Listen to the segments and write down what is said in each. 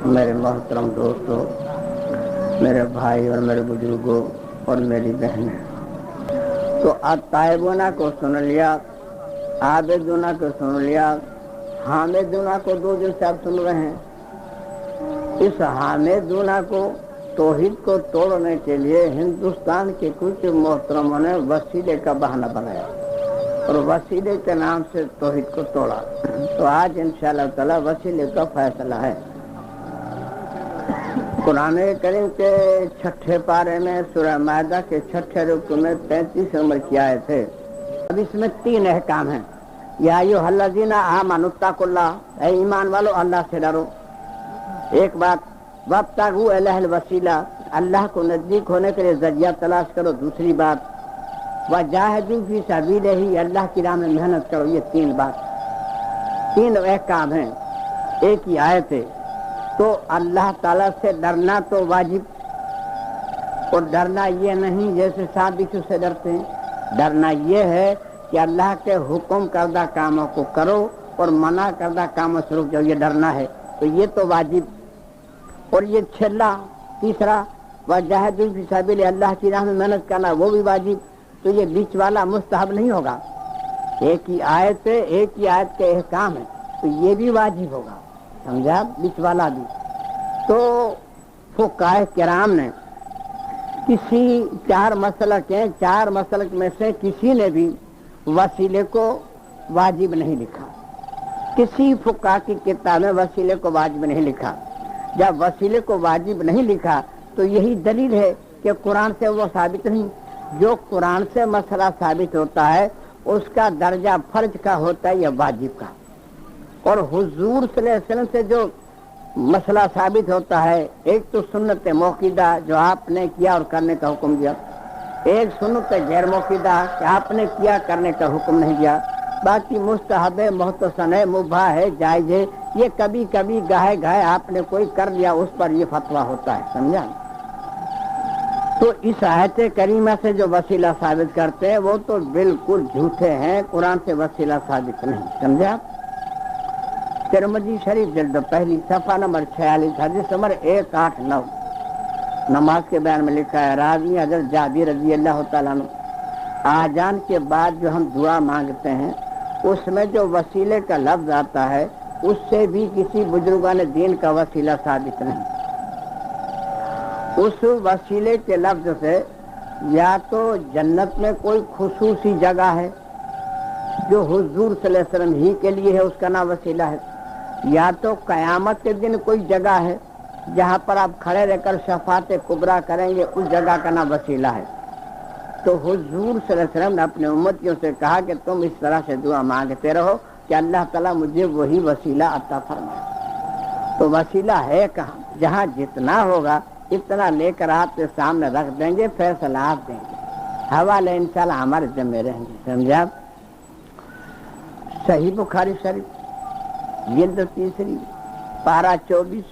میرے محترم دوستوں، میرے بھائی اور میرے بزرگوں اور میری بہنیں، تو الطائبون کو سن لیا، عابدون کو سن لیا، حامدون کو دو دن سے آپ سن رہے ہیں۔ اس حامدون کو، توحید کو توڑنے کے لیے ہندوستان کے کچھ محترموں نے وسیلے کا بہانہ بنایا اور وسیلے کے نام سے توحید کو توڑا۔ تو آج انشاءاللہ تعالی وسیلے کا فیصلہ ہے۔ قرآن کریم کے 6 پارے میں سورہ مائدہ کے 6 رکوع میں 35 نمبر کی آیت ہے۔ اب اس میں 3 احکام ہیں۔ یا ایھا الذین آمنوا اتقوا اللہ، اے ایمان والو اللہ سے ڈرو، ایک بات۔ وابتغوا الیہ الوسیلہ، اللہ کو نزدیک ہونے کے لیے ذریعہ تلاش کرو، دوسری بات۔ وجاہدوا فی سبیلہ، اللہ کی راہ میں محنت کرو، یہ 3 بات، 3 احکام ہیں، ایک ہی آیت ہے۔ تو اللہ تعالیٰ سے ڈرنا تو واجب، اور ڈرنا یہ نہیں جیسے سانپ بچھو سے ڈرتے ہیں، ڈرنا یہ ہے کہ اللہ کے حکم کردہ کاموں کو کرو اور منع کردہ کاموں سے رک جاؤ، یہ ڈرنا ہے، تو یہ تو واجب۔ اور یہ چھلا تیسرا، وجاہدوا فی سبیلہ، اللہ کی راہ میں محنت کرنا، وہ بھی واجب۔ تو یہ بیچ والا مستحب نہیں ہوگا، ایک ہی آیت ہے، ایک ہی آیت کے احکام ہے، تو یہ بھی واجب ہوگا، سمجھا، بیچ والا بھی۔ تو فقہائے کرام نے کسی 4 مسلک ہیں، 4 مسلک میں سے کسی نے بھی وسیلے کو واجب نہیں لکھا، کسی فقہ کی کتاب میں وسیلے کو واجب نہیں لکھا۔ جب وسیلے کو واجب نہیں لکھا تو یہی دلیل ہے کہ قرآن سے وہ ثابت نہیں۔ جو قرآن سے مسئلہ ثابت ہوتا ہے اس کا درجہ فرض کا ہوتا ہے یا واجب کا، اور حضور صلی اللہ علیہ وسلم سے جو مسئلہ ثابت ہوتا ہے، ایک تو سنت موقدہ جو آپ نے کیا اور کرنے کا حکم دیا، ایک سنت غیر موقدہ کہ آپ نے کیا کرنے کا حکم نہیں دیا، باقی مستحب ہے، محتسن ہے، مباح ہے، جائز ہے، یہ کبھی کبھی گاہے گاہے آپ نے کوئی کر لیا اس پر یہ فتویٰ ہوتا ہے، سمجھا۔ تو اس آیت کریمہ سے جو وسیلہ ثابت کرتے ہیں وہ تو بالکل جھوٹے ہیں، قرآن سے وسیلہ ثابت نہیں، سمجھا۔ ترمذی شریف جلد پہلی صفحہ نمبر 46 حدیث نمبر 189، نماز کے بیان میں لکھا ہے، راوی حضرت جابر رضی اللہ تعالیٰ عنہ، آذان کے بعد جو ہم دعا مانگتے ہیں اس میں جو وسیلے کا لفظ آتا ہے اس سے بھی کسی بزرگان دین کا وسیلہ ثابت نہیں۔ اس وسیلے کے لفظ سے یا تو جنت میں کوئی خصوصی جگہ ہے جو حضور صلی اللہ علیہ وسلم ہی کے لیے ہے، اس کا نام وسیلہ ہے، یا تو قیامت کے دن کوئی جگہ ہے جہاں پر آپ کھڑے رہ کر شفاعت کبریٰ کریں گے، اس جگہ کا نام وسیلہ ہے۔ تو حضور صلی اللہ علیہ وسلم نے اپنے امتیوں سے کہا کہ تم اس طرح سے دعا مانگتے رہو کہ اللہ تعالیٰ مجھے وہی وسیلہ عطا فرمائے۔ تو وسیلہ ہے کہاں؟ جہاں جتنا ہوگا اتنا لے کر آپ کے سامنے رکھ دیں گے، فیصلہ آپ دیں گے، حوالے انشاءاللہ ہمارے ذمہ رہیں گے، سمجھا۔ صحیح بخاری شریف جلد تیسری پارہ 24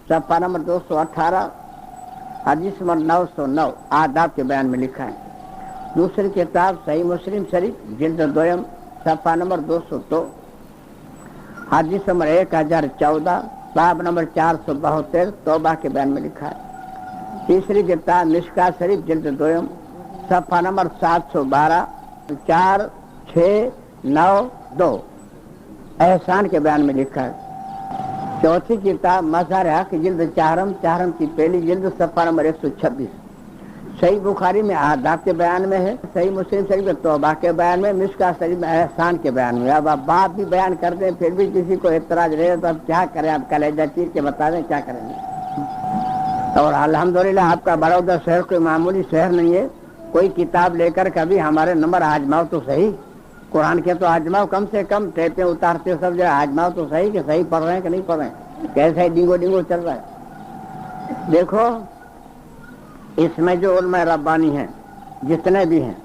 صفحہ نمبر 218 حدیث نمبر 909 آداب کے بیان میں لکھا ہے۔ دوسری کتاب صحیح مسلم شریف جلد دوم صفحہ نمبر 202 حدیث نمبر 1014 باب نمبر 472 توبہ کے بیان میں لکھا ہے۔ تیسری کتاب مشکات شریف جلد دوم صفحہ نمبر 712 4692 احسان کے بیان میں لکھا ہے۔ چوتھی کتاب مظہر حق جلد چہارم کی پہلی جلد صفحہ نمبر 126۔ صحیح بخاری میں آداب کے بیان میں ہے، صحیح مسلم شریف میں توبہ کے بیان میں، مشکات شریف میں احسان کے بیان میں۔ اب آپ باپ بھی بیان کرتے ہیں پھر بھی کسی کو اعتراض رہے تو اب کیا کریں، آپ کلیجہ چیر کے بتا دیں کیا کریں گے۔ اور الحمدللہ آپ کا بڑودہ شہر کوئی معمولی شہر نہیں ہے، کوئی کتاب لے کر کبھی ہمارے نمبر آجماؤ تو صحیح، قرآن کے تو آجماؤ، کم سے کم ٹیپیں اتارتے ہو سب جگہ آجماؤ تو صحیح کہ صحیح پڑھ رہے ہیں کہ نہیں پڑھ رہے ہیں، کیسا ہی ڈنگو چل رہا ہے۔ دیکھو اس میں جو علماء ربانی ہیں جتنے بھی ہیں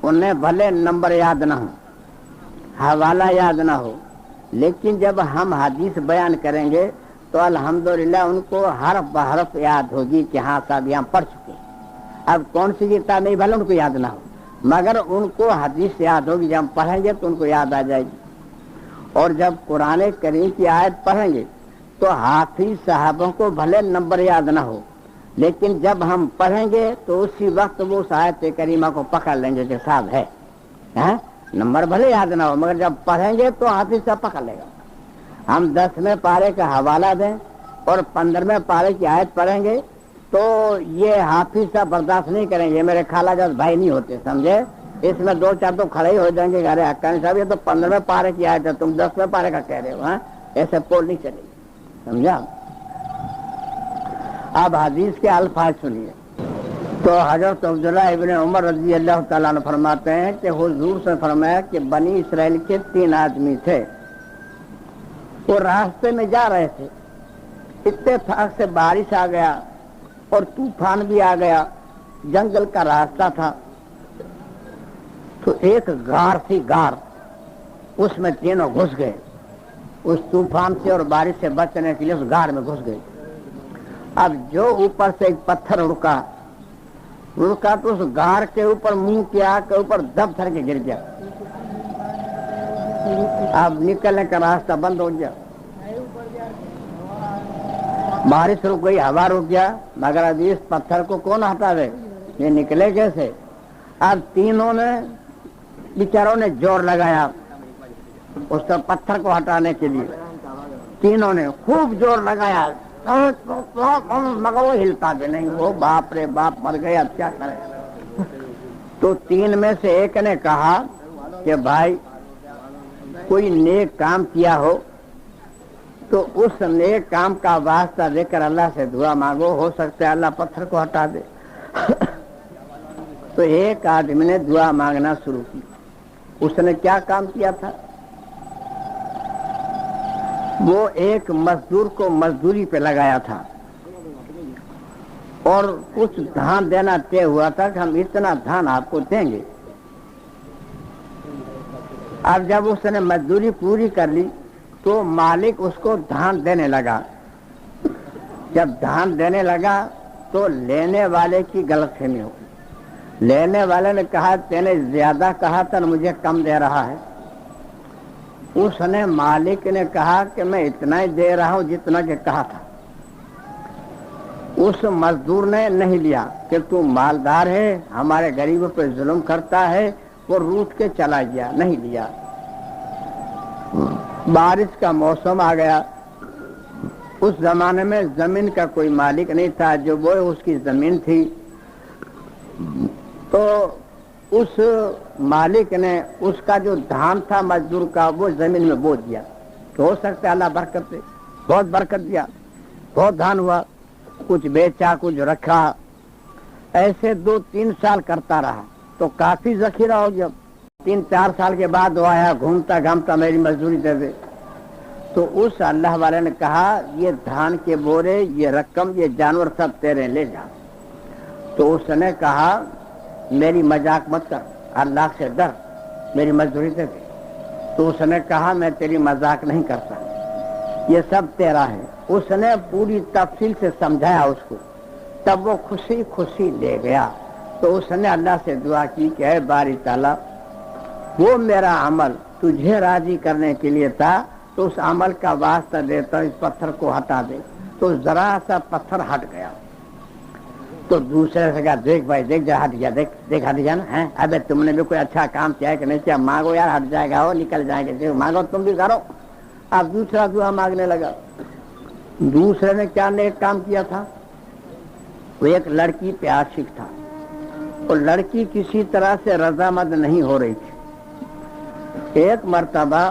انہیں بھلے نمبر یاد نہ ہو، حوالہ یاد نہ ہو، لیکن جب ہم حدیث بیان کریں گے تو الحمدللہ ان کو حرف بحرف یاد ہوگی کہ ہاں صاحب یہاں پڑھ چکے۔ اب کون سی کتاب نہیں بھلے ان کو یاد نہ ہو، مگر ان کو حدیث یاد ہوگی، جب ہم پڑھیں گے تو ان کو یاد آ جائے گی۔ اور جب قرآن کریم کی آیت پڑھیں گے تو حافظ صاحبوں کو بھلے نمبر یاد نہ ہو، لیکن جب ہم پڑھیں گے تو اسی وقت وہ اس آیت کریمہ کو پکڑ لیں گے کہ صاحب ہے، نمبر بھلے یاد نہ ہو، مگر جب پڑھیں گے تو حافظ صاحب پکڑ لے گا۔ ہم 10ویں پارے کا حوالہ دیں اور 15ویں پارے کی آیت پڑھیں گے تو یہ حافظ صاحب برداشت نہیں کریں گے، میرے خالہ جاز بھائی نہیں ہوتے، سمجھے؟ اس میں 2-4 تو کھڑے ہی ہو جائیں گے، ارے حقانی صاحب یہ تو 15ویں پارے کی آیت ہے، تم 10ویں پارے کا کہہ رہے ہو، ایسے پول نہیں چلے گی، سمجھا؟ اب حدیث کے الفاظ سنیے۔ تو حضرت عبداللہ ابن عمر رضی اللہ تعالیٰ عنہ فرماتے ہیں کہ حضور سے فرمایا کہ بنی اسرائیل کے 3 آدمی تھے، وہ راستے میں جا رہے تھے، اتفاق سے بارش آ گیا اور طوفان بھی آ گیا، جنگل کا راستہ تھا، تو ایک غار تھی، غار، اس میں تینوں گھس گئے، اس طوفان سے اور بارش سے بچنے کے لیے اس غار میں گھس گئے۔ اب جو اوپر سے ایک پتھر رکا تو اس غار کے اوپر منہ کیا کہ اوپر دب تھر کے گر گیا، اب نکلنے کا راستہ بند ہو گیا، بارش رک گئی، ہوا رک گیا، مگر اب اس پتھر کو کون ہٹا دے، یہ نکلے کیسے؟ اب تینوں نے بیچاروں نے زور لگایا اس پتھر کو ہٹانے کے لیے، تینوں نے خوب زور لگایا مگر وہ ہلتا بھی نہیں، وہ باپ رے باپ مر گئے، اب کیا کرے؟ تو 3 میں سے ایک نے کہا کہ بھائی کوئی نیک کام کیا ہو تو اس نیک کام کا واسطہ دے کر اللہ سے دعا مانگو، ہو سکتا ہے اللہ پتھر کو ہٹا دے۔ تو ایک آدمی نے دعا مانگنا شروع کی، اس نے کیا کام کیا تھا؟ وہ ایک مزدور کو مزدوری پہ لگایا تھا اور کچھ دھان دینا طے ہوا تھا کہ ہم اتنا دھان آپ کو دیں گے۔ اب جب اس نے مزدوری پوری کر لی تو مالک اس کو دھان دینے لگا، جب دھان دینے لگا تو لینے والے کی غلط فہمی ہو، لینے والے نے کہا تینے زیادہ کہا تھا مجھے کم دے رہا ہے، اس نے مالک نے کہا کہ میں اتنا ہی دے رہا ہوں جتنا کہ کہا تھا، اس مزدور نے نہیں لیا کہ تو مالدار ہے ہمارے غریبوں پہ ظلم کرتا ہے، وہ روٹ کے چلا گیا، نہیں لیا۔ بارش کا موسم آ گیا، اس زمانے میں زمین کا کوئی مالک نہیں تھا، جو وہ اس کی زمین تھی، تو اس مالک نے اس کا جو دھان تھا مزدور کا وہ زمین میں بو دیا، تو ہو سکتا ہے اللہ برکت دے، بہت برکت دیا، بہت دھان ہوا، کچھ بیچا کچھ رکھا، ایسے 2-3 سال کرتا رہا تو کافی ذخیرہ ہو گیا۔ 3-4 سال کے بعد وہ آیا گھومتا گھامتا میری مزدوری دے دے، تو اس اللہ والے نے کہا یہ دھان کے بورے، یہ رقم، یہ جانور سب تیرے، لے جا۔ تو اس نے کہا میری مذاق مت کر، اللہ سے ڈر، میری مزدوری دے دے۔ تو اس نے کہا میں تیری مذاق نہیں کرتا، یہ سب تیرا ہے۔ اس نے پوری تفصیل سے سمجھایا اس کو، تب وہ خوشی خوشی لے گیا۔ تو اس نے اللہ سے دعا کی کہ اے باری تعالیٰ، وہ میرا عمل تجھے راضی کرنے کے لیے تھا تو اس عمل کا واسطہ دیتا اس پتھر کو ہٹا دے۔ تو ذرا سا پتھر ہٹ گیا، تو دوسرے سے کہا دیکھ بھائی دیکھ جا، ہٹ گیا، دیکھ ہٹ گیا نا، ابے تم نے بھی کوئی اچھا کام کیا ہے کہ نہیں کیا، مانگو یار ہٹ جائے گا، وہ نکل جائیں گے، مانگو تم بھی کرو۔ اب دوسرا دعا مانگنے لگا۔ دوسرے نے کیا نیک کام کیا تھا؟ وہ ایک لڑکی پہ عاشق تھا، اور لڑکی کسی طرح سے رضامند نہیں ہو رہی تھی۔ ایک مرتبہ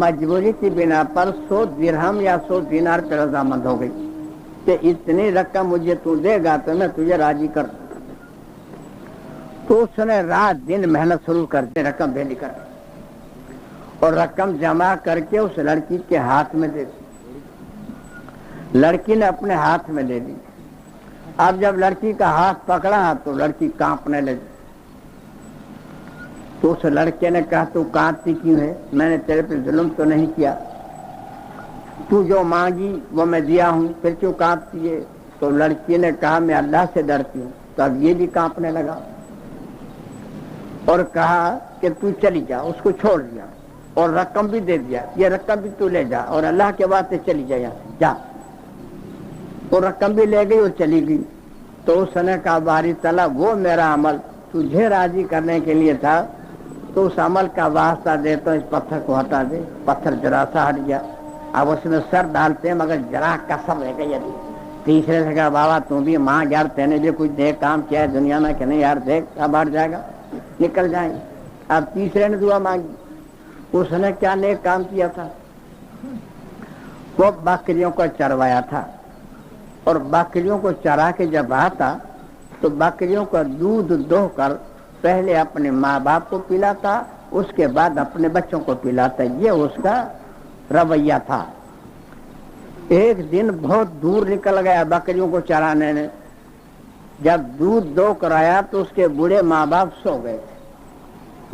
مجبوری کی بنا پر 100 درہم یا 100 دینار پہ رضامند ہو گئی کہ اتنی رقم مجھے تو دے گا تو میں تجھے راضی کر دوں۔ تو اس نے رات دن محنت شروع کر دی، رقم بھیجی کر، اور رقم جمع کر کے اس لڑکی کے ہاتھ میں دے دی۔ لڑکی نے اپنے ہاتھ میں لے لی۔ اب جب لڑکی کا ہاتھ پکڑا تو لڑکی کانپنے لگی۔ تو اس لڑکے نے کہا تو کانپتی کیوں ہے؟ میں نے تیرے پہ ظلم تو نہیں کیا، تو جو مانگی وہ میں دیا ہوں، پھر کیوں کانپتی ہے؟ تو لڑکی نے کہا میں اللہ سے ڈرتی ہوں۔ تو اب یہ بھی کانپنے لگا اور کہا کہ تو چلی جا، اس کو چھوڑ دیا اور رقم بھی دے دیا، یہ رقم بھی تو لے جا اور اللہ کے واسطے چلی جا، یہاں سے جا۔ وہ رقم بھی لے گئی اور چلی گئی. تو اس نے کہا باری تعالیٰ وہ میرا عمل تجھے راضی کرنے کے لیے تھا تو اس عمل کا واسطہ دے تو اس پتھر کو ہٹا دے. پتھر ذرا سا ہٹ گیا. اب اس میں سر ڈالتے ہیں مگر ذرا کسر رہ گئی. تیسرے سے کہا بابا تم بھی ماں یار تینے بھی کچھ دیکھ کام کیا ہے دنیا میں کہ نہیں یار دیکھ اب ہٹ جائے گا نکل جائیں گے. اب تیسرے نے دعا مانگی. اس نے کیا نیک کام کیا تھا؟ وہ بکریوں کو چروایا تھا اور بکریوں کو چرا کے جب آتا تو بکریوں کا دودھ دو کر پہلے اپنے ماں باپ کو پلاتا اس کے بعد اپنے بچوں کو پلاتا. یہ اس کا رویہ تھا. ایک دن بہت دور نکل گیا بکریوں کو چرانے نے. جب دودھ دو کر آیا تو اس کے بوڑھے ماں باپ سو گئے تھے.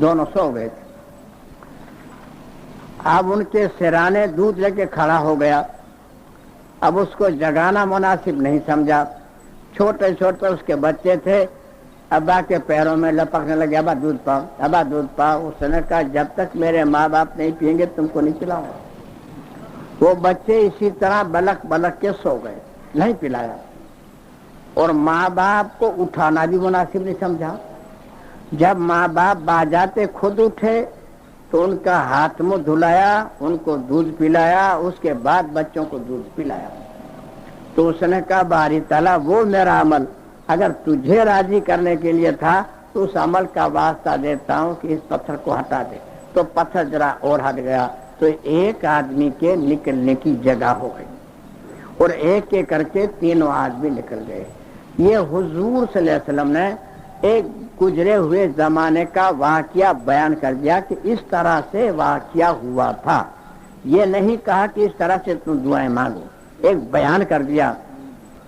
دونوں سو گئے تھے. اب ان کے سرانے دودھ لے کے کھڑا ہو گیا. اب اس کو جگانا مناسب نہیں سمجھا. چھوٹے چھوٹے اس کے بچے تھے. ابا کے پیروں میں لپکنے لگے ابا دودھ پاؤ ابا دودھ پاؤ. اس نے کہا جب تک میرے ماں باپ نہیں پئیں گے تم کو نہیں پلاؤں گا. وہ بچے اسی طرح بلک بلک کے سو گئے نہیں پلایا. اور ماں باپ کو اٹھانا بھی مناسب نہیں سمجھا. جب ماں باپ باجاتے خود اٹھے تو ان کا ہاتھ منہ دھلایا ان کو دودھ پلایا اس کے بعد بچوں کو دودھ پلایا. تو اس نے کہا باری تعالیٰ وہ میرا عمل اگر تجھے راضی کرنے کے لیے تھا تو اس عمل کا واسطہ دیتا ہوں کہ اس پتھر کو ہٹا دے. تو پتھر ذرا اور ہٹ گیا تو ایک آدمی کے نکلنے کی جگہ ہو گئی اور ایک ایک کر کے تینوں آدمی نکل گئے. یہ حضور صلی اللہ علیہ وسلم نے ایک گزرے ہوئے زمانے کا واقعہ بیان کر دیا کہ اس طرح سے واقعہ ہوا تھا. یہ نہیں کہا کہ اس طرح سے تم دعائیں مانگو. ایک بیان کر دیا.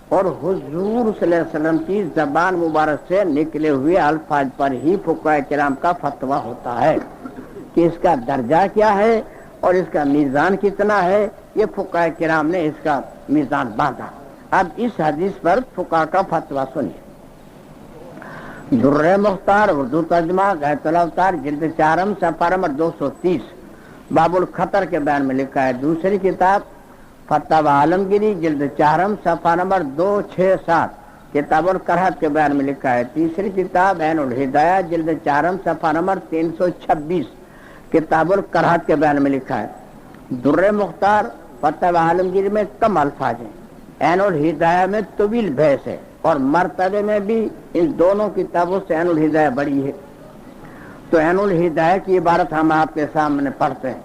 اور حضور صلی اللہ علیہ وسلم کی زبان مبارک سے نکلے ہوئے الفاظ پر ہی فقہاء کرام کا فتویٰ ہوتا ہے کہ اس کا درجہ کیا ہے اور اس کا میزان کتنا ہے. یہ فقہاء کرام نے اس کا میزان باندھا. اب اس حدیث پر فقہاء کا فتویٰ سنیے. در مختار اردو ترجمہ غیث الاوتار جلد 4 صفحہ نمبر 230 باب الخطر کے بیان میں لکھا ہے. دوسری کتاب فتاوی عالمگیری جلد 4 صفحہ نمبر 267 کتاب الکراہت کے بیان میں لکھا ہے. تیسری کتاب عین الہدایہ جلد 4 صفحہ نمبر 326 کتاب الکراہت کے بیان میں لکھا ہے. در مختار فتاوی عالمگیری میں کم الفاظ ہیں. عین الہدایہ میں طویل بحث ہے اور مرتبے میں بھی ان دونوں کتابوں سے عین الہدایہ بڑی ہے. تو عین الہدایہ کی عبارت ہم آپ کے سامنے پڑھتے ہیں.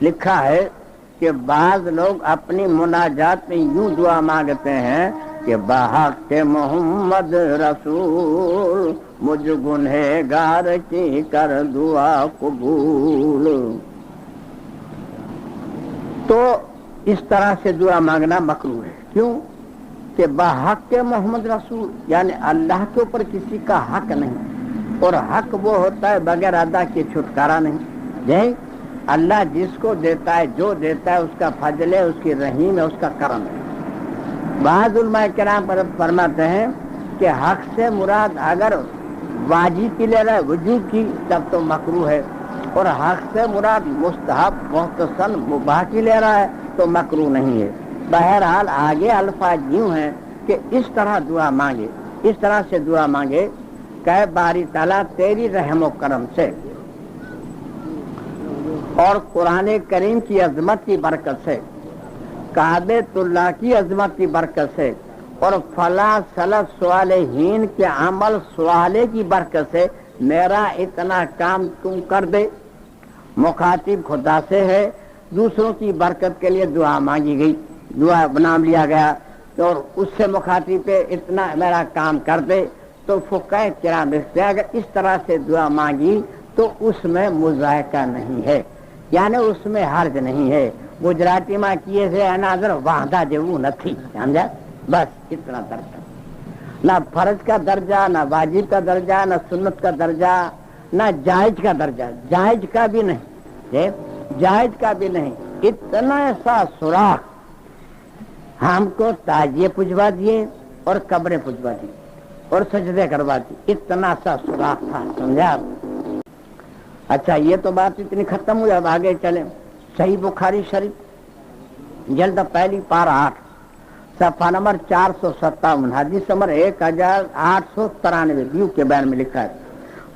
لکھا ہے کہ بعض لوگ اپنی مناجات میں یوں دعا مانگتے ہیں کہ بحق محمد رسول مجھ گنہگار کی کر دعا قبول. تو اس طرح سے دعا مانگنا مکروہ ہے. کیوں کہ بحق محمد رسول یعنی اللہ کے اوپر کسی کا حق نہیں اور حق وہ ہوتا ہے بغیر ادا کے چھٹکارا نہیں. جی اللہ جس کو دیتا ہے جو دیتا ہے اس کا فضل ہے اس کی رحیم ہے اس کا کرم ہے. بعض علماء کرام پر فرماتے ہیں کہ حق سے مراد اگر واجب کی لے رہا ہے وجوب کی تب تو مکروہ ہے اور حق سے مراد مستحب محتسن مباح کی لے رہا ہے تو مکروہ نہیں ہے. بہرحال آگے الفاظ یوں ہیں کہ اس طرح دعا مانگے اس طرح سے دعا مانگے کہ باری تعالیٰ تیری رحم و کرم سے اور قرآن کریم کی عظمت کی برکت سے کعبۃ اللہ کی عظمت کی برکت سے اور فلاں سلف صالحین کے عمل صالح کی برکت سے میرا اتنا کام تم کر دے. مخاطب خدا سے ہے. دوسروں کی برکت کے لیے دعا مانگی گئی دعا نام لیا گیا اور اس سے مخاطب پہ اتنا میرا کام کر دے. تو فقہاء کرام اگر اس طرح سے دعا مانگی تو اس میں مذائقہ نہیں ہے یعنی اس میں حرج نہیں ہے. گجراتی میں کیے سے ناظر وعدہ جو نہیں سمجھا بس اتنا درجہ نہ فرض کا درجہ نہ واجب کا درجہ نہ سنت کا درجہ نہ جائز کا درجہ جائز کا بھی نہیں جائز کا بھی نہیں. اتنا ایسا سوراخ ہم کو تاجیے پجوا دیے اور قبریں پجوا دی اور سجدے کروا دی. اتنا سا سوراخ تھا سمجھا. اچھا یہ تو بات اتنی ختم ہوئی. اب آگے چلیں. صحیح بخاری شریف جلد پہلی پارہ 8 صفحہ نمبر 457 حدیث نمبر 1893 بیو کے بیان میں لکھا ہے.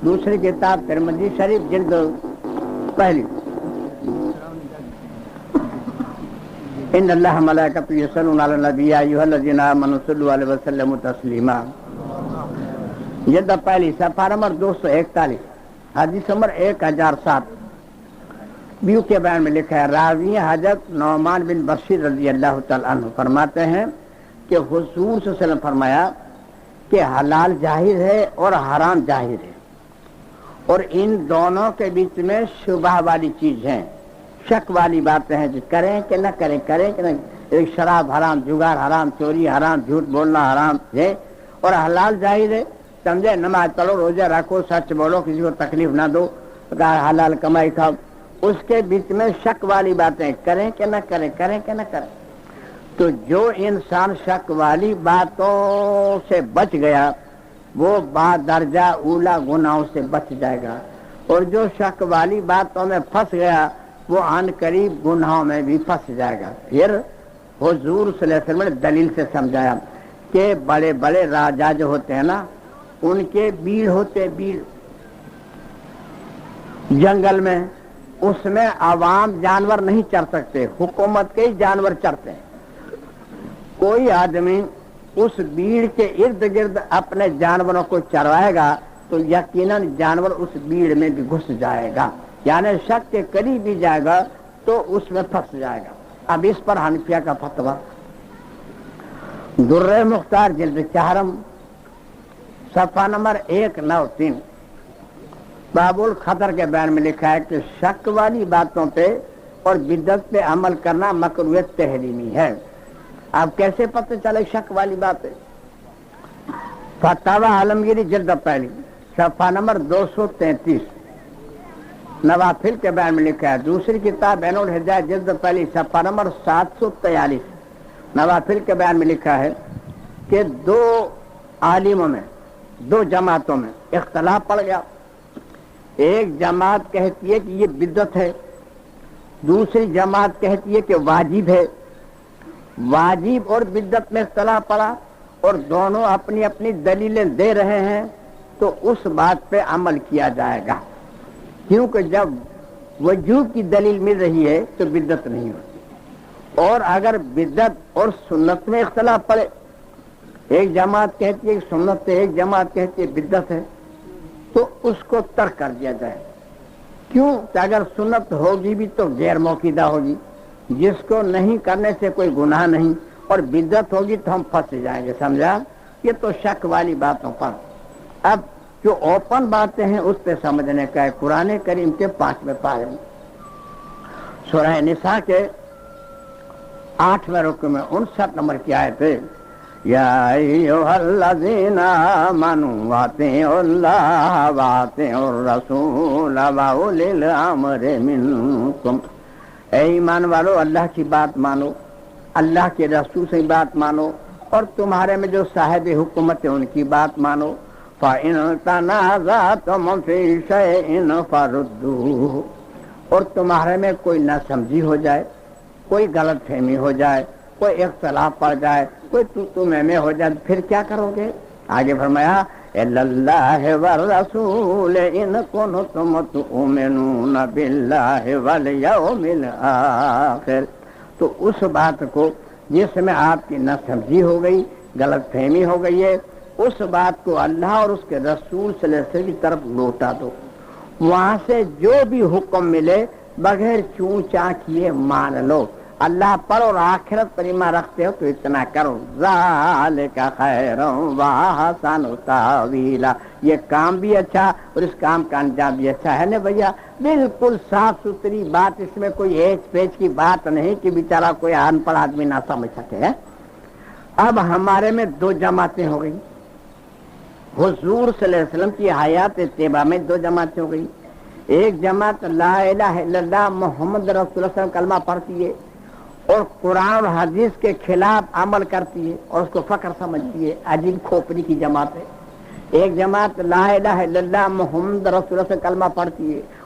دوسری کتاب ترمذی شریف جلد پہلی. ان اللہ ملائکۃ یصلون علی النبی یا ایھا الذین آمنوا صلوا علیہ وسلم تسلیما. جلد پہلی صفحہ نمبر 241 حدیث نمبر 1007 بیو کے بیان میں لکھا ہے. راوی حضرت نعمان بن بشیر رضی اللہ تعالی عنہ فرماتے ہیں کہ حضور صلی اللہ علیہ وسلم فرمایا کہ حلال ظاہر ہے اور حرام ظاہر ہے، اور ان دونوں کے بیچ میں شبہ والی چیز ہے، شک والی باتیں ہیں جو کریں کہ نہ کریں، کریں کہ نہ. ایک شراب حرام، جگار حرام، چوری حرام، جھوٹ بولنا حرام ہے، اور حلال ظاہر ہے. سمجھے؟ نماز پڑھو، روزہ رکھو، سچ بولو، کسی کو تکلیف نہ دو، حلال کمائی کھاؤ. اس کے بیچ میں شک والی باتیں کریں کہ نہ کریں، کریں کہ نہ کریں. تو جو انسان شک والی باتوں سے بچ گیا وہ با درجہ اولا گناہوں سے بچ جائے گا، اور جو شک والی باتوں میں پھنس گیا وہ عن قریب گناہوں میں بھی پھنس جائے گا. پھر حضور صلی اللہ علیہ وسلم نے دلیل سے سمجھایا کہ بڑے بڑے راجا جو ہوتے ہیں نا، ان کے بیڑ ہوتے، بیڑ جنگل میں، اس میں عوام جانور نہیں چر سکتے، حکومت کے ہی جانور چرتے ہیں. کوئی آدمی اس بیڑ کے ارد گرد اپنے جانوروں کو چروائے گا تو یقیناً جانور اس بیڑ میں بھی گھس جائے گا، یعنی شک کے قریب بھی جائے گا تو اس میں پھنس جائے گا. اب اس پر حنفیہ کا فتویٰ درر مختار جلد چہارم صفحہ نمبر 193 باب الخطر کے بیان میں لکھا ہے کہ شک والی باتوں پہ اور بدعت پہ عمل کرنا مکروہ تحریمی ہے. اب کیسے پتہ چلے شک والی بات ہے؟ فتاوی عالمگیری جلد پہلی صفحہ نمبر 233 نوافل کے بیان میں لکھا ہے. دوسری کتاب بین الہدایہ جلد پہلی صفحہ نمبر 743 نوافل کے بیان میں لکھا ہے کہ دو عالموں میں، دو جماعتوں میں اختلاف پڑ گیا. ایک جماعت کہتی ہے کہ یہ بدعت ہے، دوسری جماعت کہتی ہے کہ واجب ہے. واجب اور بدعت میں اختلاف پڑا اور دونوں اپنی اپنی دلیلیں دے رہے ہیں، تو اس بات پہ عمل کیا جائے گا، کیونکہ جب وجوب کی دلیل مل رہی ہے تو بدعت نہیں ہوتی. اور اگر بدعت اور سنت میں اختلاف پڑے، ایک جماعت کہتی ہے کہ سنت ہے، ایک جماعت کہتی ہے بدعت ہے، تو اس کو ترک کر دیا جائے. کیوں کہ اگر سنت ہوگی بھی تو غیر موقیدہ ہوگی، جس کو نہیں کرنے سے کوئی گناہ نہیں، اور بدعت ہوگی تو ہم پھنس جائیں گے. سمجھا؟ یہ تو شک والی باتوں پر. اب جو اوپن باتیں ہیں اس پہ سمجھنے کا ہے. قرآن کریم کے 5ویں پارے میں سورہ نساء کے 8ویں رکوع میں 59 نمبر کی آیت ہے. یا ایھا الذین آمنوا اطیعوا اللہ واطیعوا الرسول واولی الامر منکم. اے ایمان والو، اللہ کی بات مانو، اللہ کے رسول سے بات مانو، اور تمہارے میں جو صاحب حکومت ہے ان کی بات مانو. فَإِن تَنَازَعْتُمْ فِي شَيْءٍ فَرُدُّوهُ. اور تمہارے میں کوئی ناسمجھی ہو جائے، کوئی غلط فہمی ہو جائے، کوئی اختلاف پڑ جائے، کوئی تو میں ہو جائے، پھر کیا کرو گے؟ آگے فرمایا اِلَّا اللَّهِ وَالرَّسُولِ إِن كُنتُمْ تُؤْمِنُونَ بِاللَّهِ وَالْيَوْمِ الْآخِرِ. تو اس بات کو جس میں آپ کی ناسمجھی ہو گئی، غلط فہمی ہو گئی ہے، اس بات کو اللہ اور اس کے رسول صلی اللہ علیہ وسلم کی طرف لوٹا دو. وہاں سے جو بھی حکم ملے بغیر چوں چاں کیے مان لو. اللہ پر اور آخرت پر ایمان رکھتے ہو تو اتنا کرو. ذالک خیر و احسن تاویلا. یہ کام بھی اچھا اور اس کام کا انجام بھی اچھا ہے نا بھیا. بالکل صاف ستھری بات، اس میں کوئی ایچ پیچ کی بات نہیں کہ بیچارہ کوئی ان پڑھ آدمی نہ سمجھ سکے. اب ہمارے میں دو جماعتیں ہو گئی. حضور صلی اللہ علیہ وسلم کی حیات طیبہ میں دو جماعتیں ہو گئی. ایک جماعت لا الہ الا اللہ محمد رسول اللہ صلی اللہ علیہ وسلم کلمہ پڑھتی ہے اور قرآن اور حدیث کے خلاف عمل کرتی ہے اور اس کو فخر سمجھتی ہے، عجیب کھوپڑی کی جماعت ہے. ایک جماعت لا الہ الا اللہ محمد رسول اللہ سے کلمہ پڑھتی ہے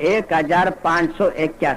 1581,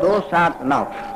279,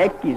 21,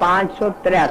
583,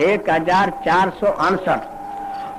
1468,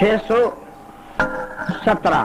617।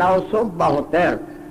972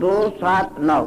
279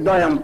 2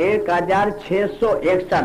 1661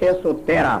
613।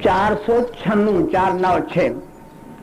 496 496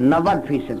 90%,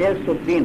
103।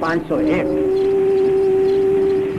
501।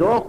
2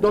2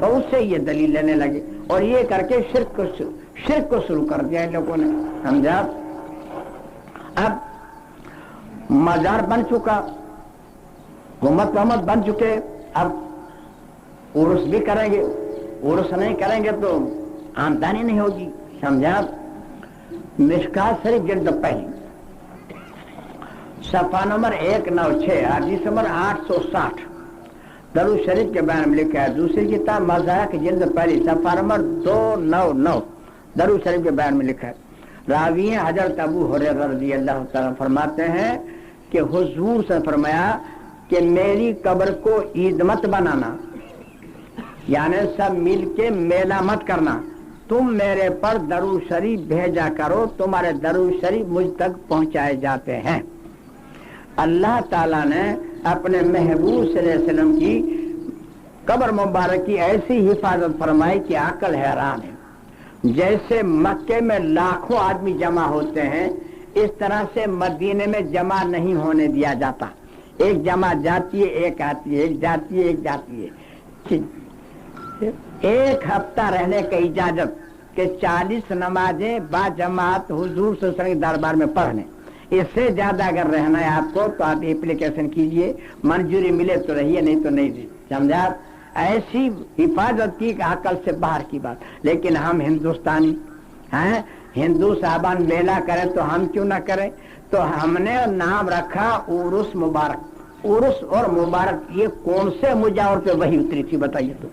اور اس سے یہ دلیل لینے لگے اور یہ کر کے شرک کو شروع کر دیا ان لوگوں نے. سمجھا؟ اب مزار بن چکا، گنبد محمد بن چکے، اب عرس بھی کریں گے، عرس نہیں کریں گے تو آمدنی نہیں ہوگی. سمجھا؟ مشکات شریف جلد پہلی صفحہ نمبر 196 حدیث نمبر 860 درود شریف کے بارے میں لکھا ہے. دوسری کتاب مذاہب کی جلد پہلی صفحہ نمبر 299 درود شریف کے بارے میں لکھا ہے. راوی حضرت ابو ہریرہ رضی اللہ تعالیٰ فرماتے ہیں کہ حضور سے فرمایا کہ میری قبر کو عید مت بنانا، یعنی سب مل کے میلہ مت کرنا، تم میرے پر درود شریف بھیجا کرو، تمہارے درود شریف مجھ تک پہنچائے جاتے ہیں. اللہ تعالیٰ نے اپنے محبوب صلی اللہ علیہ وسلم کی قبر مبارک کی ایسی حفاظت فرمائی کہ عقل حیران ہے. جیسے مکے میں لاکھوں آدمی جمع ہوتے ہیں، اس طرح سے مدینے میں جمع نہیں ہونے دیا جاتا. ایک جماعت جاتی ہے، ایک آتی ہے، ایک جاتی ہے، ایک جاتی ہے. ایک ہفتہ رہنے کی اجازت کہ 40 نمازیں با جماعت حضور صلی اللہ علیہ وسلم کے دربار میں پڑھنے. اس سے زیادہ اگر رہنا ہے آپ کو تو آپ اپلیکیشن کیجئے، منظوری ملے تو رہیے، نہیں تو نہیں. سمجھا؟ ایسی حفاظت کی کہ عقل سے باہر کی بات. لیکن ہم ہندوستانی ہیں، ہندو صاحبان میلہ کریں تو ہم کیوں نہ کریں؟ تو ہم نے نام رکھا عرس مبارک. عرس اور مبارک یہ کون سے مجاور پہ وہی اتری تھی بتائیے تو؟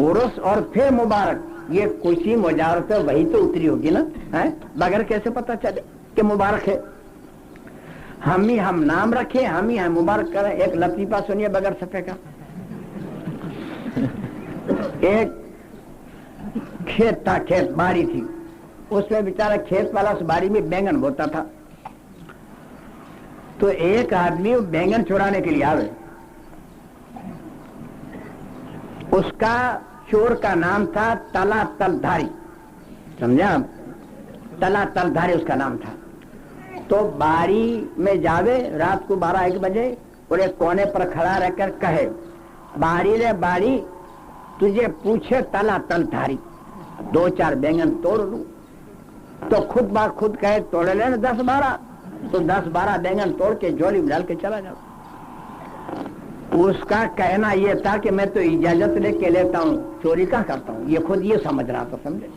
عرس اور پھر مبارک یہ کسی مجاور پہ وہی تو اتری ہوگی نا، بغیر کیسے پتہ چلے کہ مبارک ہے؟ ہم نام رکھے، ہم ہی مبارک کریں. ایک لطیفہ سنیے بغیر صفحے کا. ایک کھیت تھا، کھیت باڑی تھی، اس میں بیچارہ کھیت والا اس باڑی میں بینگن بوتا تھا. تو ایک آدمی بینگن چورانے کے لیے آوے. اس کا چور کا نام تھا تلا تل دھاری. سمجھا؟ تلا تل دھاری اس کا نام تھا. تو باڑی میں جاوے رات کو 12-1 بجے اور ایک کونے پر کھڑا رہ کر کہے باڑی رے باڑی تجھے پوچھے تلا تل دھاری 2-4 بینگن توڑ لوں. تو خود بات خود کہے توڑ لے نا 10-12. تو 10-12 بینگن توڑ کے جولی میں ڈال کے چلا جاؤ. اس کا کہنا یہ تھا کہ میں تو اجازت لے کے لیتا ہوں، چوری کا کرتا ہوں. یہ خود یہ سمجھ رہا تھا. سمجھے؟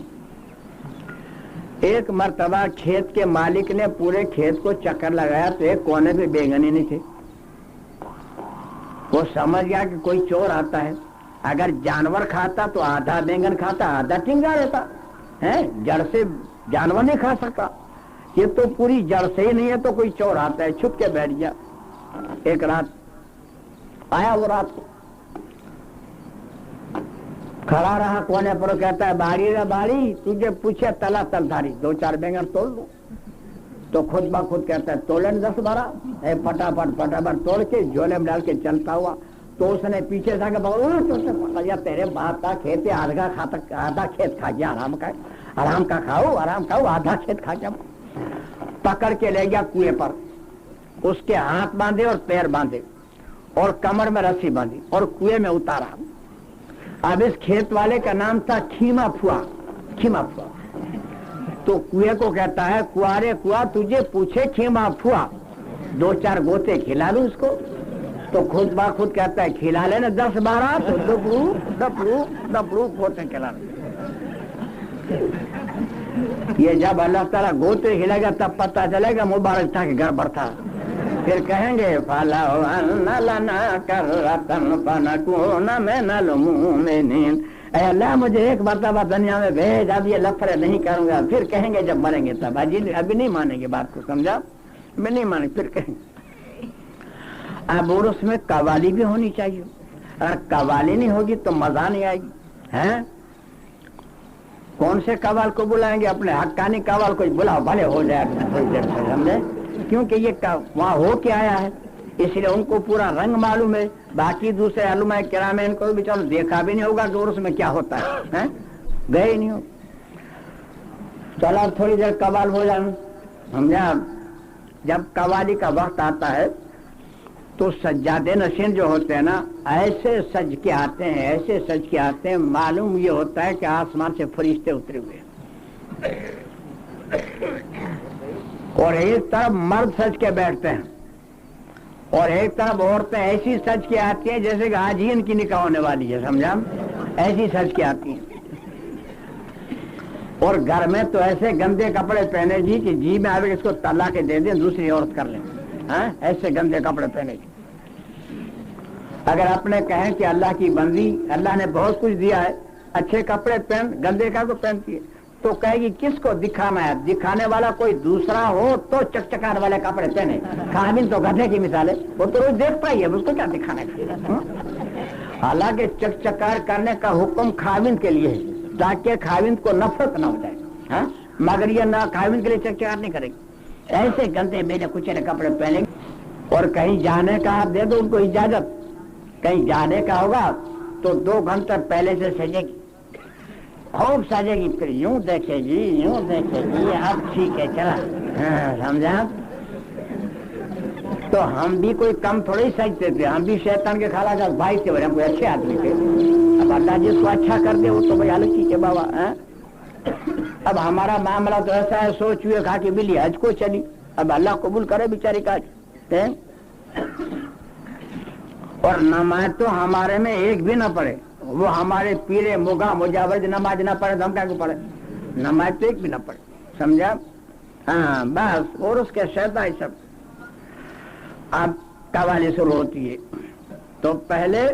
ایک مرتبہ کھیت کے مالک نے پورے کھیت کو چکر لگایا تو ایک کونے پہ بینگن ہی نہیں تھے. وہ سمجھ گیا کہ کوئی چور آتا ہے. اگر جانور کھاتا تو آدھا بینگن کھاتا، آدھا ٹنگا دیتا ہے. جڑ سے جانور نہیں کھا سکتا، یہ تو پوری جڑ سے ہی نہیں ہے تو کوئی چور آتا ہے. چھپ کے بیٹھ گیا. ایک رات آیا، وہ رات کو کھڑا رہا کونے پر، کہتا ہے باڑی رے باڑی تجھے پوچھے تلا تل دھاری 2-4 بینگن توڑ لوں. تو خود بخود کہتا ہے توڑیں 10-12. فٹافٹ توڑ کے جھولے میں ڈال کے چلتا ہوا. تو اس نے پیچھے سے آگے تیرے باپ کا کھیت ہے، آدھا کھیت کھا گیا. آرام کا کھاؤ، آدھا کھیت کھا گیا. پکڑ کے لے گیا کنویں پر. اس کے ہاتھ باندھے اور پیر باندھے اور کمر میں رسی باندھی اور کنویں میں اتارا. اب اس کھیت والے کا نام تھا کھیما پھوا. تو کنویں کو کہتا ہے کنوارے کنواں تجھے پوچھے کھیما پھوا 2-4 گوتے کھلا لوں اس کو. تو خود بخود کہتا ہے کھلا لینا 10-12. تو ڈپڑو گوتے کھلا لیں. یہ جب اللہ تعالیٰ گوتے کھلائے گا تب پتہ چلے گا مبارک تھا کہ گڑبڑ تھا. پھر کہیں گے اے اللہ مجھے ایک مرتبہ دنیا میں بھیج، اب یہ لفڑے نہیں کروں گا. پھر کہیں گے جب مریں گے تب. ابھی نہیں مانیں گے بات کو. سمجھا؟ ابھی نہیں مانیں. پھر کہیں گے. اب عرس میں قوالی بھی ہونی چاہیے. اگر قوالی نہیں ہوگی تو مزہ نہیں آئے گی. کون سے قوال کو بلائیں گے؟ اپنے حقانی قوال کو بلاؤ، بھلے ہو جائے. سمجھے؟ کیونکہ یہ وہاں ہو کے آیا ہے، اس لیے ان کو پورا رنگ معلوم ہے. باقی دوسرے علماء کرام ان کو بھی چلو دیکھا بھی نہیں ہوگا کہ عرس میں کیا ہوتا ہے، گئے نہیں ہو. چلو اب تھوڑی دیر قوال ہو جائیں. سمجھا؟ جب قوالی کا وقت آتا ہے تو سجادے نشین جو ہوتے ہیں نا ایسے سج کے آتے ہیں، ایسے سج کے آتے ہیں، معلوم یہ ہوتا ہے کہ آسمان سے فرشتے اترے ہوئے ہیں، اور ایک طرف مرد سج کے بیٹھتے ہیں اور ایک طرف عورتیں ایسی سج کے آتی ہیں جیسے کہ آج ہی ان کی نکاح ہونے والی ہے، سمجھا؟ ایسی سج کے آتی ہیں، اور گھر میں تو ایسے گندے کپڑے پہنے جی کہ جی میں آگے اس کو طلاق دے دیں دوسری عورت کر لیں، ایسے گندے کپڑے پہنے جی۔ اگر اپنے کہیں کہ اللہ کی بندی، اللہ نے بہت کچھ دیا ہے، اچھے کپڑے پہن، گندے کا کو پہنتی ہے، تو کہے گی کس کو دکھانا ہے؟ دکھانے والا کوئی دوسرا ہو تو چکچکار والے کپڑے پہنے، خاوند تو گدھے کی مثال ہے، وہ تو روز دیکھتا ہی ہے، اس کو کیا دکھانے کا؟ حالانکہ چکچکار کرنے کا حکم خاوند کے لیے ہے تاکہ خاوند کو نفرت نہ ہو جائے، مگر یہ نہ خاوند کے لیے چکچکار نہیں کرے گی، ایسے گندے میرے کچرے کپڑے پہنے گی۔ اور کہیں جانے کا دے دو ان کو اجازت، کہیں جانے کا ہوگا تو 2 گھنٹے پہلے سے سجے گی، خوب سجے گی، پھر یوں دیکھے گی، یوں دیکھے گی، اب ٹھیک ہے چلا، سمجھا؟ تو ہم بھی کوئی کم تھوڑے ہی سجتے تھے، ہم بھی شیطان کے خالہ جاز بھائی تھے، ہم کوئی اچھے آدمی تھے، اب اللہ جس کو اچھا کر دے وہ تو بھائی الگ چیز ہے بابا۔ اب ہمارا معاملہ تو ایسا ہے، سوچ ہوئے کھا کے بلی حج کو چلی، اب اللہ قبول کرے بیچاری کا حج، اور نماز تو ہمارے میں ایک بھی نہ پڑھے، وہ ہمارے پیرے مغا مجاور نماز نہ پڑھے تو ہم کیا کو پڑھے؟ نماز تو ایک بھی نہ پڑھے، سمجھا؟ ہاں بس، اور اس کے شیطان ہی سب۔ اب قوالی شروع ہوتی ہے تو پہلے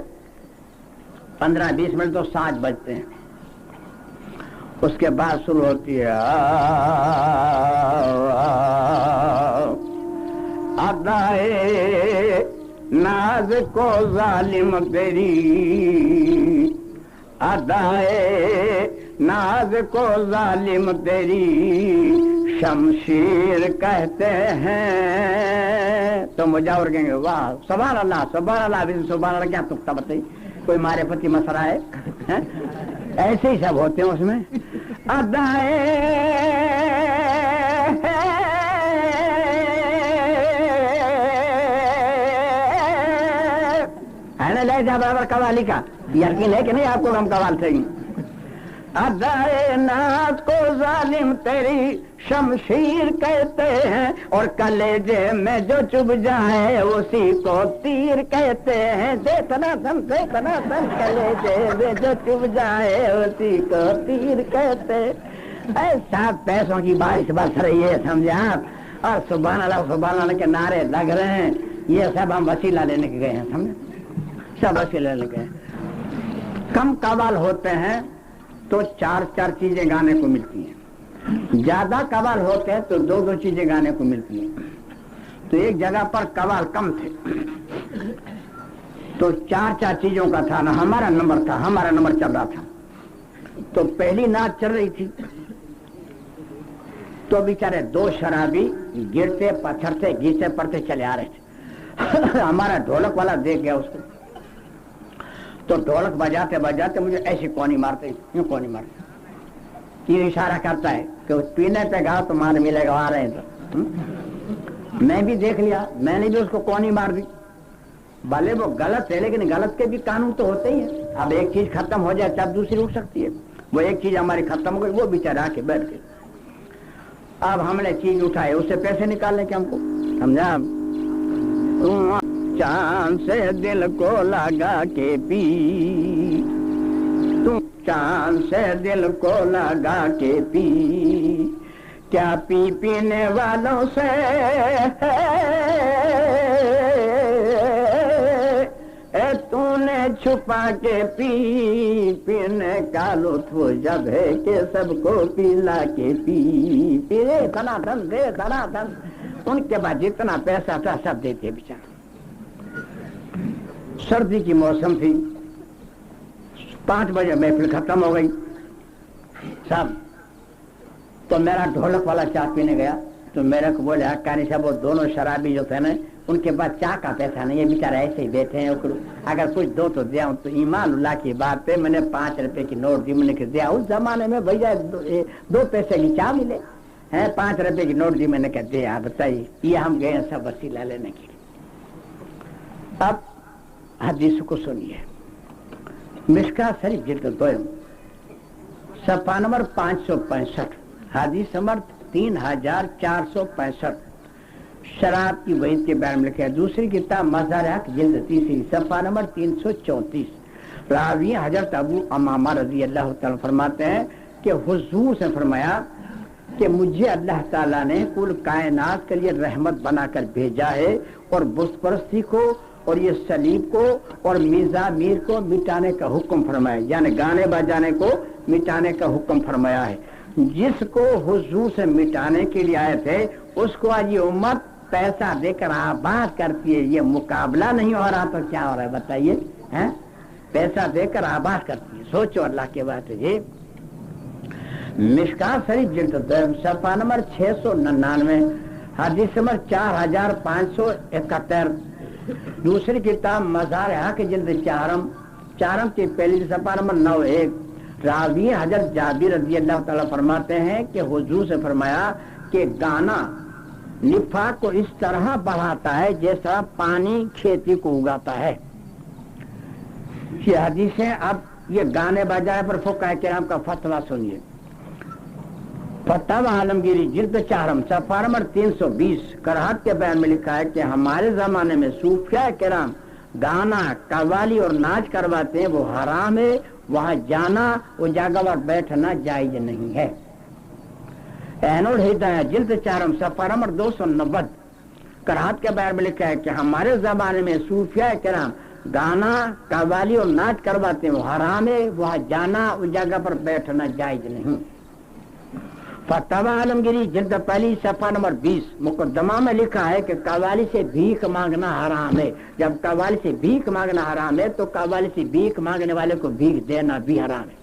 15-20 منٹ تو 7 بجتے ہیں، اس کے بعد شروع ہوتی ہے ادائے ناز کو ظالم تیری، ادائے ناز کو ظالم تیری شمشیر کہتے ہیں، تو مجاور کہیں گے واہ سبحان اللہ سبحان اللہ، سبحان اللہ کیا تختہ بتائی، کوئی مارے پتی مسئلہ ہے؟ ایسے ہی سب ہوتے ہیں اس میں۔ ادائے ہے نا لہجہ برابر قوالی کا، یقین ہے کہ نہیں آپ کو ہم قوال سے ہی؟ ادائے ناز کو ظالم تیری شمشیر کہتے ہیں، اور کلیجے میں جو چبھ جائے اسی کو تیر کہتے ہیں، دیکھنا تھن کلیجے میں جو چبھ جائے اسی کو تیر کہتے ہیں۔ ایسا پیسوں کی بارش برس رہی ہے، سمجھے آپ، اور سبحان اللہ کے نعرے لگ رہے ہیں، یہ سب ہم وسیلہ لینے کے گئے ہیں، سمجھے، سب وسیلہ لینے کے گئے۔ کم قوال ہوتے ہیں تو 4 چیزیں گانے کو ملتی ہیں، زیادہ قوال ہوتے ہیں تو 2 چیزیں گانے کو ملتی ہیں۔ تو ایک جگہ پر قوال کم تھے تو 4 چیزوں کا تھا نا، ہمارا نمبر تھا، ہمارا نمبر چل رہا تھا، تو پہلی نعت چل رہی تھی تو بیچارے 2 شرابی گرتے پتھرتے گیسے پڑتے چلے آ رہے تھے، ہمارا ڈھولک والا دیکھ گیا اس کو، تو ڈھولک بجاتے بجاتے مجھے ایسی کونی مارتے، یوں کونی مارتے، یہ اشارہ کرتا ہے کہ پینے پہ گاؤ تو مان ملے گا، آ رہے ہیں تو میں بھی دیکھ لیا، میں نے بھی اس کو کونی مار دی، بھلے وہ غلط ہے لیکن غلط کے بھی قانون تو ہوتے ہی ہیں، اب ایک چیز ختم ہو جائے تب دوسری اٹھ سکتی ہے، وہ ایک چیز ہماری ختم ہو گئی، وہ بیچارہ آ کے بیٹھ گئے، اب ہم نے چیز اٹھائے، اس سے پیسے نکالنے کے ہم کو، سمجھا؟ چاند سے دل کو لگا کے پی، تم چاند سے دل کو لگا کے پی، کیا پی پینے والوں سے تو نے چھپا کے پی، پینے کا لطف جب ہے کہ سب کو پلا کے پی، پیرے سنا دن دے سنا دن، ان کے بعد جتنا پیسہ تھا سب دیتے بیچارے۔ سردی کی موسم تھی، 5 بجے محفل ختم ہو گئی سب، تو میرا ڈھولک والا چائے پینے گیا تو میرے کو بولے حقانی صاحب وہ دونوں شرابی جو تھے نا ان کے بعد چائے کا پیسہ نہیں ہے، بیچارے ایسے ہی بیٹھے ہیں، اگر کچھ دو تو دیا ہوں، تو ایمان اللہ کی بات پہ میں نے 5 روپے کی نوٹ دی، میں نے دیا، اس زمانے میں بھیا 2 پیسے کی چائے ملے ہیں، 5 روپے کی نوٹ دی، میں نے کہا دیا، بتائیے، یہ ہم گئے ہیں سب وسیلہ لینے کے لیے۔ اب حدیث کو سنیے. مشکا شریف جلد 2 صفحہ نمبر 565 حدیث نمبر 3465 شراب کی وعید کے بارے میں لکھا ہے. دوسری کتاب مظہر حق جلد 3 صفحہ نمبر 334 راوی حضرت ابو امامہ رضی اللہ تعالیٰ فرماتے ہیں کہ حضور سے فرمایا کہ مجھے اللہ تعالیٰ نے کل کائنات کے لیے رحمت بنا کر بھیجا ہے اور بت پرستی کو اور یہ صلیب کو اور میزامیر کو مٹانے کا حکم فرمایا، یعنی گانے بجانے کو مٹانے کا حکم فرمایا ہے. جس کو حضور سے مٹانے کے لیے آئے تھے اس کو آج یہ امت پیسہ دے کر آباد کرتی ہے. یہ مقابلہ نہیں ہو رہا تو کیا ہو رہا ہے بتائیے؟ پیسہ دے کر آباد کرتی ہے. سوچو اللہ کے بات ہے. مشکات شریف جلد 2 صفحہ نمبر 699 حدیث نمبر 4571 دوسری کتاب مظہر حق جلد 4 کی پہلی صفحہ نمبر 91 راوی حضرت جابر رضی اللہ تعالیٰ فرماتے ہیں کہ حضور سے فرمایا کہ گانا نفاق کو اس طرح بڑھاتا ہے جیسا پانی کھیتی کو اگاتا ہے. یہ حدیث ہے. اب یہ گانے بجائے پر فقہاء کرام کا فتویٰ سنیے. فتاوی عالمگیری جلد 4 صفحہ نمبر 320 کراہت کے بیان میں لکھا ہے کہ ہمارے زمانے میں صوفیاء کرام گانا قوالی اور ناچ کرواتے ہیں، وہ حرام ہے. وہاں جانا وہ جگہ پر بیٹھنا جائز نہیں ہے. عین الہدایہ جلد 4 صفحہ نمبر 290 کراہت کے بیان میں لکھا ہے کہ ہمارے زمانے میں صوفیاء کرام گانا قوالی اور ناچ کرواتے ہیں، وہ حرام ہے. وہاں جانا اس جگہ پر بیٹھنا جائز نہیں. فتاوی عالمگیری جلد 1 صفحہ نمبر 20 مقدمہ میں لکھا ہے کہ قوالی سے بھیک مانگنا حرام ہے. جب قوالی سے بھیک مانگنا حرام ہے تو قوالی سے بھیک مانگنے والے کو بھیک دینا بھی حرام ہے.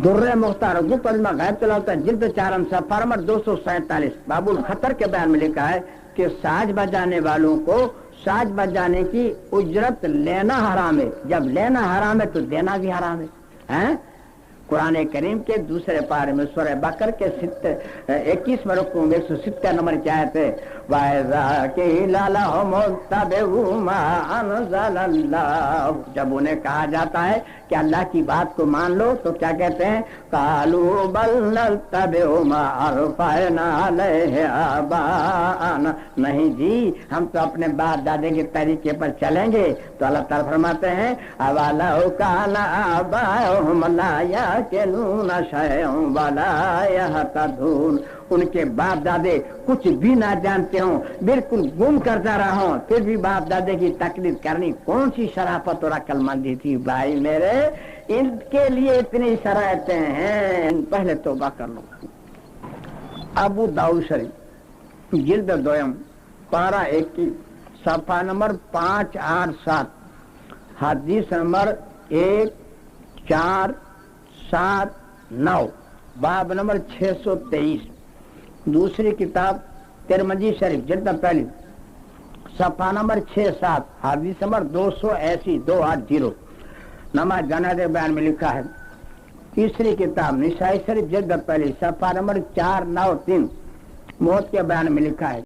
در مختار غیب تلاوت جلد 4 صفحہ نمبر 247 باب الخطر کے بیان میں لکھا ہے کہ ساز بجانے والوں کو ساز بجانے کی اجرت لینا حرام ہے. جب لینا حرام ہے تو دینا بھی حرام ہے. قرآن کریم کے دوسرے پارے میں سورہ بقرہ کے 21 رکوع میں 170 نمبر کی آیت ہے وَإِذَا قِيلَ لَهُمُ اتَّبِعُوا مَا أَنزَلَ اللَّهُ. جب انہیں کہا جاتا ہے کہ اللہ کی بات کو مان لو تو کیا کہتے ہیں؟ قَالُوا بَلْ نَتَّبِعُ مَا أَلْفَيْنَا عَلَيْهِ آبَاءَنَا. نہیں جی ہم تو اپنے باپ دادے کے طریقے پر چلیں گے. تو اللہ تعالیٰ فرماتے ہیں أَوَلَوْ كَانَ آبَاؤُهُمْ لَا يَعْقِلُونَ شَيْئًا وَلَا يَهْتَدُونَ. ان کے باپ دادے کچھ بھی نہ جانتے ہوں، بالکل گم کرتا رہا ہوں، پھر بھی باپ دادے کی تقلید کرنی کون سی شرافت اور عقل مندی تھی بھائی میرے. ان کے لیے اتنی شرائطیں ہیں. پہلے توبہ کر لو. ابو داؤد شریف جلد 2 پارہ 21 صفحہ نمبر 587 حدیث نمبر 1479 باب نمبر 623 دوسری کتاب ترمذی شریف جلد 1 صفحہ نمبر 67 حدیث نمبر 280 نماز جنازے بیان میں لکھا ہے. تیسری کتاب نسائی شریف جلد 1 صفحہ نمبر 493 موت کے بیان میں لکھا ہے